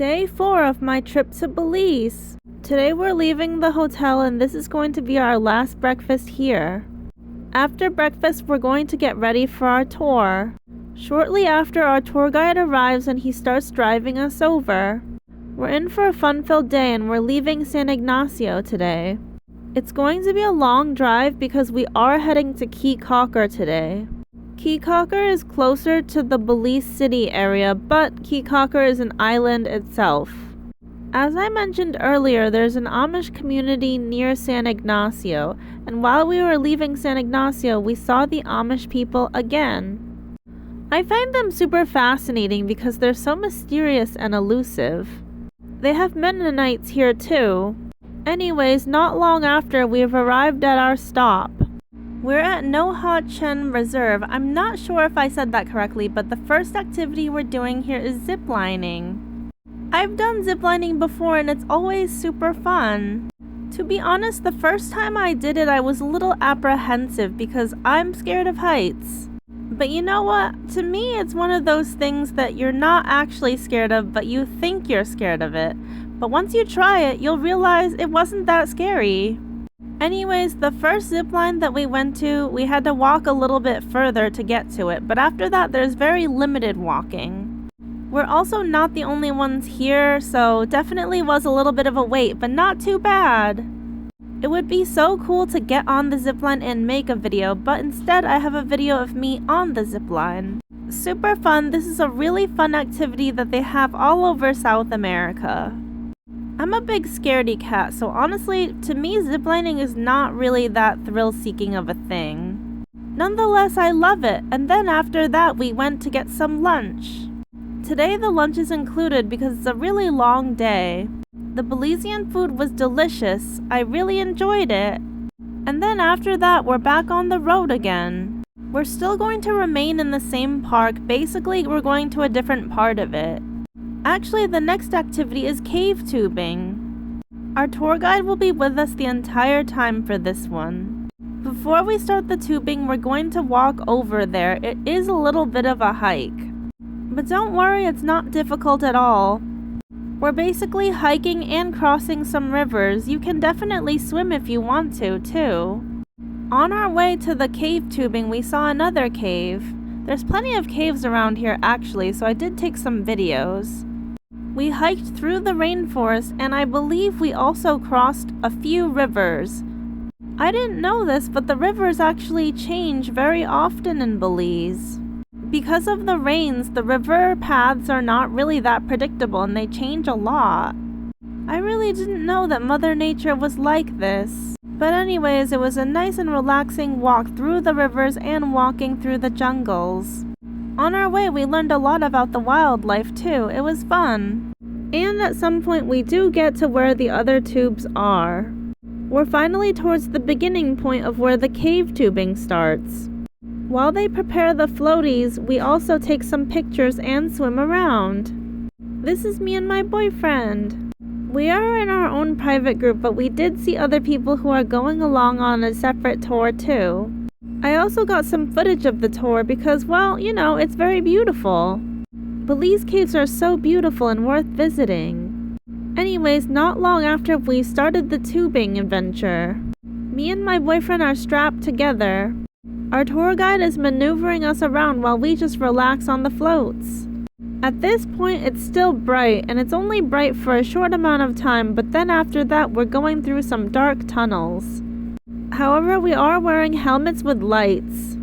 Day 4 of my trip to Belize. Today we're leaving the hotel and this is going to be our last breakfast here. After breakfast we're going to get ready for our tour. Shortly after, our tour guide arrives and he starts driving us over. We're in for a fun-filled day and we're leaving San Ignacio today. It's going to be a long drive because we are heading to Caye Caulker today. Caye Caulker is closer to the Belize City area, but Caye Caulker is an island itself. As I mentioned earlier, there's an Amish community near San Ignacio, and while we were leaving San Ignacio, we saw the Amish people again. I find them super fascinating because they're so mysterious and elusive. They have Mennonites here too. Anyways, not long after, we've arrived at our stop. We're at No Ha Chen Reserve. I'm not sure if I said that correctly, but the first activity we're doing here is ziplining. I've done ziplining before and it's always super fun. To be honest, the first time I did it, I was a little apprehensive because I'm scared of heights. But you know what? To me, it's one of those things that you're not actually scared of, but you think you're scared of it. But once you try it, you'll realize it wasn't that scary. Anyways, the first zipline that we went to, we had to walk a little bit further to get to it, but after that there's very limited walking. We're also not the only ones here, so definitely was a little bit of a wait, but not too bad. It would be so cool to get on the zipline and make a video, but instead I have a video of me on the zipline. Super fun. This is a really fun activity that they have all over South America. I'm a big scaredy cat, so honestly, to me ziplining is not really that thrill-seeking of a thing. Nonetheless, I love it, and then after that we went to get some lunch. Today the lunch is included because it's a really long day. The Belizean food was delicious, I really enjoyed it. And then after that we're back on the road again. We're still going to remain in the same park, basically we're going to a different part of it. Actually, the next activity is cave tubing. Our tour guide will be with us the entire time for this one. Before we start the tubing, we're going to walk over there. It is a little bit of a hike. But don't worry, it's not difficult at all. We're basically hiking and crossing some rivers. You can definitely swim if you want to, too. On our way to the cave tubing, we saw another cave. There's plenty of caves around here actually, so I did take some videos. We hiked through the rainforest and I believe we also crossed a few rivers. I didn't know this, but the rivers actually change very often in Belize. Because of the rains, the river paths are not really that predictable and they change a lot. I really didn't know that Mother Nature was like this. But anyways, it was a nice and relaxing walk through the rivers and walking through the jungles. On our way, we learned a lot about the wildlife too. It was fun. And at some point, we do get to where the other tubes are. We're finally towards the beginning point of where the cave tubing starts. While they prepare the floaties, we also take some pictures and swim around. This is me and my boyfriend. We are in our own private group, but we did see other people who are going along on a separate tour too. I also got some footage of the tour because, well, you know, it's very beautiful. Belize caves are so beautiful and worth visiting. Anyways, not long after we started the tubing adventure. Me and my boyfriend are strapped together. Our tour guide is maneuvering us around while we just relax on the floats. At this point, it's still bright, and it's only bright for a short amount of time, but then after that, we're going through some dark tunnels. However, we are wearing helmets with lights.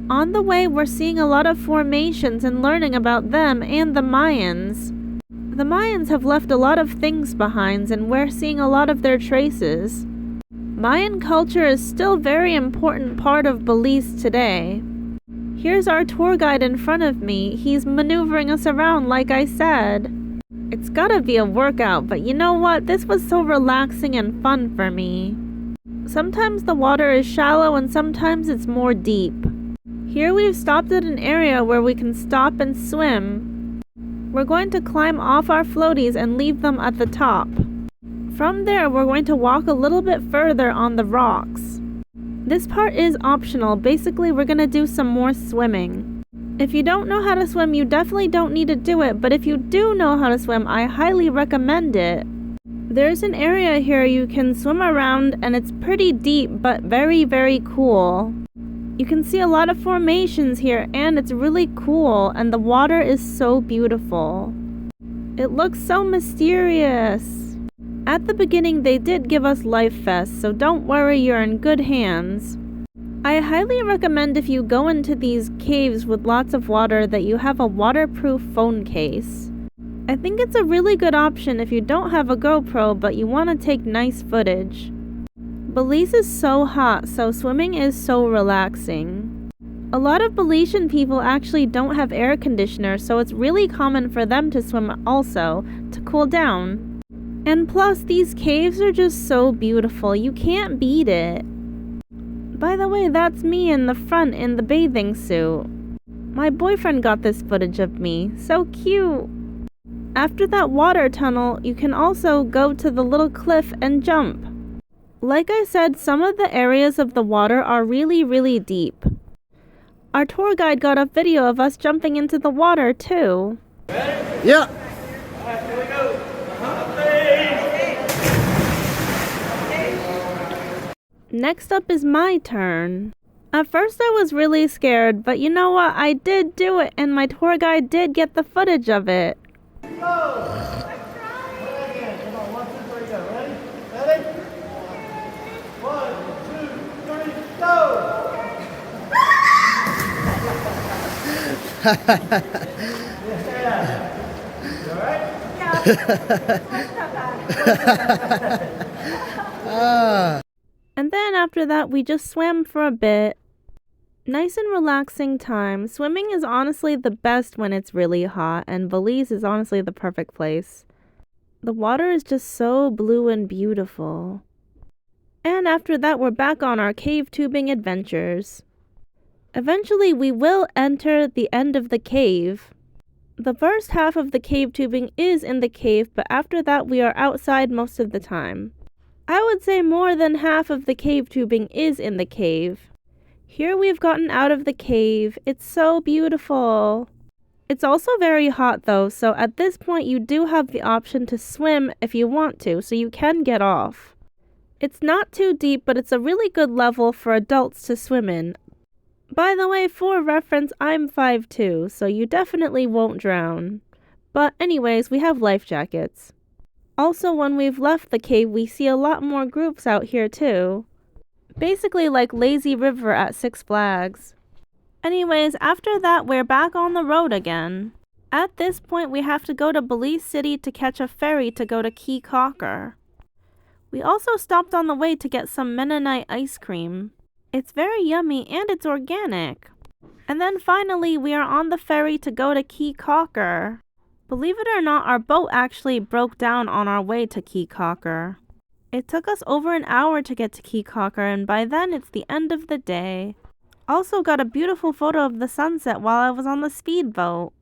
On the way, we're seeing a lot of formations and learning about them and the Mayans. The Mayans have left a lot of things behind, and we're seeing a lot of their traces. Mayan culture is still a very important part of Belize today. Here's our tour guide in front of me. He's maneuvering us around like I said. It's gotta be a workout, but you know what? This was so relaxing and fun for me. Sometimes the water is shallow and sometimes it's more deep. Here we've stopped at an area where we can stop and swim. We're going to climb off our floaties and leave them at the top. From there, we're going to walk a little bit further on the rocks. This part is optional. Basically, we're going to do some more swimming. If you don't know how to swim, you definitely don't need to do it, but if you do know how to swim, I highly recommend it. There's an area here you can swim around and it's pretty deep but very, very cool. You can see a lot of formations here and it's really cool and the water is so beautiful. It looks so mysterious. At the beginning they did give us life vests, so don't worry, you're in good hands. I highly recommend if you go into these caves with lots of water that you have a waterproof phone case. I think it's a really good option if you don't have a GoPro but you want to take nice footage. Belize is so hot, so swimming is so relaxing. A lot of Belizean people actually don't have air conditioners, so it's really common for them to swim also, to cool down. And plus, these caves are just so beautiful, you can't beat it. By the way, that's me in the front in the bathing suit. My boyfriend got this footage of me, so cute. After that water tunnel, you can also go to the little cliff and jump. Like I said, some of the areas of the water are really, really deep. Our tour guide got a video of us jumping into the water too. Ready? Yeah. All right, here we go. Next up is my turn. At first I was really scared, but you know what? I did do it and my tour guide did get the footage of it. Go! Again. Come on, 1, 2, 3, go. Ready? Ready? 1, 2, 3, go! Yeah. You alright? And then after that, we just swam for a bit. Nice and relaxing time. Swimming is honestly the best when it's really hot, and Belize is honestly the perfect place. The water is just so blue and beautiful. And after that, we're back on our cave tubing adventures. Eventually, we will enter the end of the cave. The first half of the cave tubing is in the cave, but after that, we are outside most of the time. I would say more than half of the cave tubing is in the cave. Here we've gotten out of the cave. It's so beautiful. It's also very hot though, so at this point you do have the option to swim if you want to, so you can get off. It's not too deep, but it's a really good level for adults to swim in. By the way, for reference, I'm 5'2", so you definitely won't drown. But anyways, we have life jackets. Also, when we've left the cave, we see a lot more groups out here too. Basically like Lazy River at Six Flags. Anyways, after that, we're back on the road again. At this point, we have to go to Belize City to catch a ferry to go to Key Cocker. We also stopped on the way to get some Mennonite ice cream. It's very yummy and it's organic. And then finally, we are on the ferry to go to Key Cocker. Believe it or not, our boat actually broke down on our way to Key Cocker. It took us over an hour to get to Key Cocker, and by then it's the end of the day. Also got a beautiful photo of the sunset while I was on the speedboat.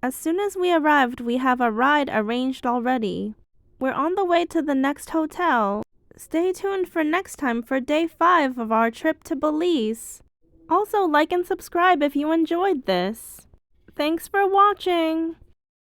As soon as we arrived, we have a ride arranged already. We're on the way to the next hotel. Stay tuned for next time for day 5 of our trip to Belize. Also, like and subscribe if you enjoyed this. Thanks for watching!